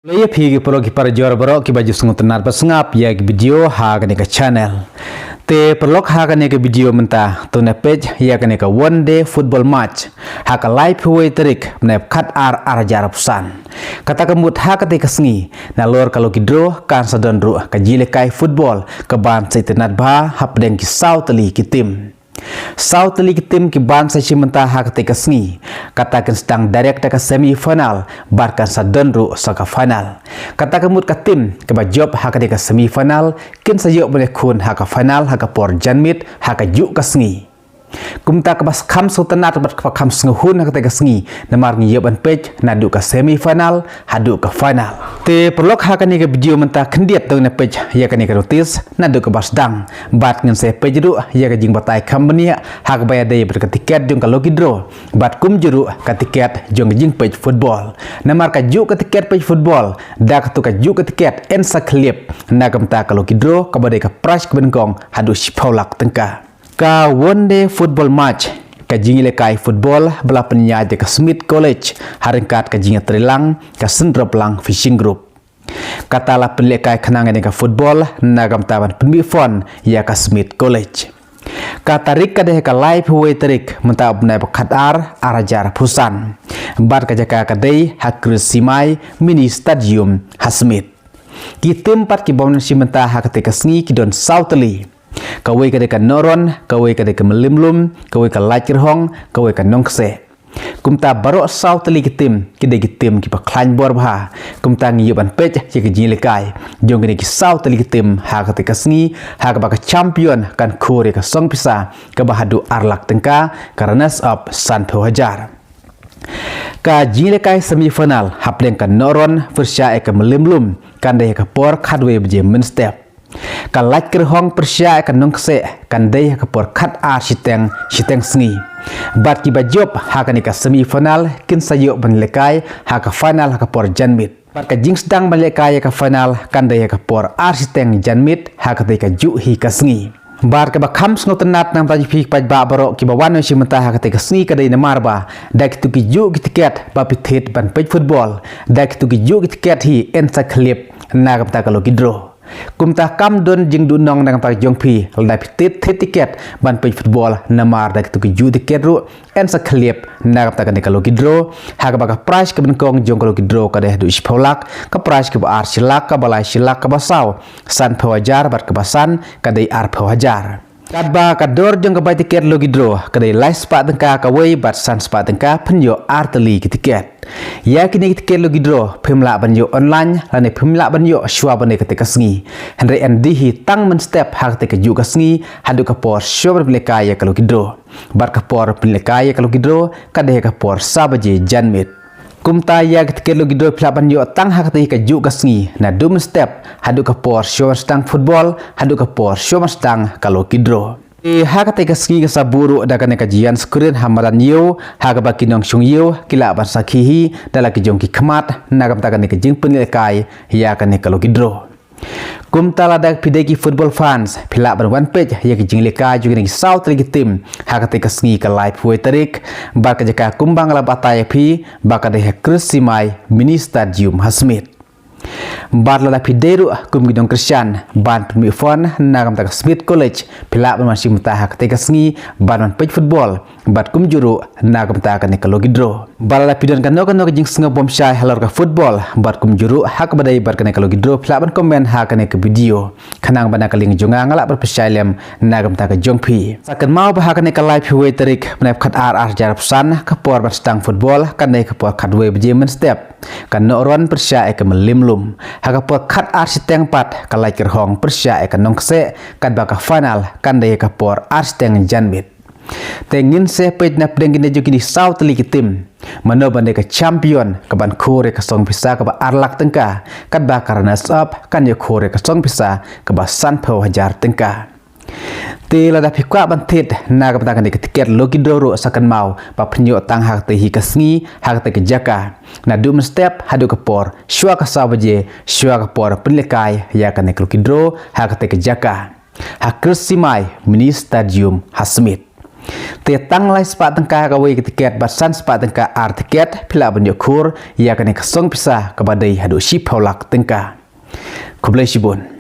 Laya pigi polo ki para jor baro ki baju sungut tenar pasngap ya ki video ha kane ka channel. Te perlok ha kane ka video menta to na page ya kane ka one day football match ha ka live way terik na khat ar jar pusan. Kata kemut ha kate ka sngi na lor kalau ki draw kan sadon ru ka jile kai football ka ban sai tenat ba hap deng ki south li ki tim. South League tim ki ban sa simenta hak te kasngi katakan sedang direct ke semi final barkan sa donru sa ka final kata kemut ka tim ke bajob hak te ka semi final kin sa yok boleh kun hak ka final hak ka por janmit hak ka juk kasngi kumta ka bas kham sultanat bat ka kham snguhun hak te kasngi namar ngi yoban page na du ka semi final hadu ka final te perlok hak ni ka video menta khendiat tong na page ya ka ni ka notice na du ka bas dang bat ngen se page ru ya ka jing batai company hak bayar daya ber tiket jong ka lucky draw bat kum juru ka tiket jong jing page football namar ka juk ka tiket page football da ka tu ka juk ka tiket en sa clip na kamta ka lucky draw ka badai ka price ka bengkong hadu sipaulak tengka ka one day football match ka jingile kai football bela penyaja ka Smith College haringkat ka jinga trilang ka sendrop lang fishing group kata la penlekai kenangan ka football nagam taban penbifon ya ka Smith College kata rik ka deh ka live way terik mentab na khat arajar pusan bar ka jaka ka dei hakris simai mini stadium hasmit ki tempat ki bon simenta hakate ka sngi ki don southly kawai ka noron kawai ka melimlum kawai ka lachir hong kawai ka nongse kumta baro south league tim ki pa klan bor bha kumta ngi yoban pech ki jile kai jong ki south league tim ha ka te kasngi ha ka champion kan khore ka song pisa ka bahadu arlak tengka karanas of san hajar ka jile kai semi final hapleng ka noron persya ka melimlum kan de ka por khadwe bje min step kalaj kerhong persya kan nongse kan dei ka por khat siteng sngi bat ki bajob ha ka ni ka semi final kin sayo ban lekai ha ka final ha ka por janmit bat ka jing sedang ban lekai ka final kan dei ka por siteng janmit ha ka dei ka ju hi ka sngi bar ka ba kham sno tenat nang taji phik paj ba baro ki ba wan si menta ha ka te ka sngi ka dei na marba dak tu ki ju ki tiket ba pithet ban pej football dak tu ki ju ki tiket hi en sa clip na ka ta ka lo ki draw kumta kam don jing du nong nang tak jong phi la pitit tiket ban page football namar dak tu ju tiket ru en sa clip na ka ni ka loki draw ha ka ba price ka ben kong jong ka loki draw ka deh du ispolak ka price ka ba ar silak ka balai silak ka basaw san phawajar bat ka basan ka dei ar phawajar kadba ka dor jong ka bai tiket loki draw ka dei lai spa tengka ka wei bat san spa tengka penyo arteli ki tiket ya kini tiket logi draw phimla banyo online lane phimla banyo shwa bane ka tekasngi henry andi hi tang men step hak te ka ju kasngi hadu ka por shober bleka ya ka logi draw bar ka por bleka ya ka logi draw ka de ka por sabaje janmit kumta ya tiket logi draw phla banyo tang hak te ka ju kasngi na dum step hadu ka por shober stang football hadu ka por shober stang ka logi draw hak te kasngi ka saburu da kan ka jian screen hamaran yo hak ba kinong shung yo kila ban sakhihi dala ki jong ki khmat nagam ta kan ka jing penil kai ya kan ka logi draw kumta la dak pide ki football fans phila ban one page ya ki jing leka ju ni south league team hak te kasngi ka live way tarik ba ka jaka kumbang la bataya phi ba ka de krisimai mini stadium hasmit bar la pideru kum gidong Christian ban pemi fon nagam tak Smith College pila ban masih mutah hak te kasngi ban page football bat kum juru nagam tak kan ka logi draw bar la pidon kan no jing snga bom syai halor ka football bat kum juru hak badai bar kan ka logi draw pila ban komen hak kan ka video kanang ban ka ling jonga ngala bar pesailem nagam tak ka jongpi sakan mau ba hak kan ka live way tarik menap khat ar jarap san ka por ban stang football kan ka por khatwe bejemen step kan no ron persya ka melimlum haka por khat siteng pat ka lai kerhong persya ka nongse kan ba ka final kan dei ka por siteng janmit tengin se page na pdeng ni jogini south league team mano bande ka champion ka ban khore ka song pisa ka ba arlak tengka kan ba karena sop kan ye khore ka song pisa ka ba san hajar tengka te la da phikwa ban thet na ka kan ka tiket logi doro sakan mau pa phnyo tang hak te hi kasngi hak te ka jaka na dum step hadu ka por shwa ka sabaje shwa ka por penlekai ya kan ka logi dro hak te ka jaka hakrusimai mini stadium hasmit Te tang lai sepat tengka kawai tiket basan sepat tengka ar tiket pila banyokur ia kene kesong pisah kepada hadu ship haulak tengka. Kublai shibun.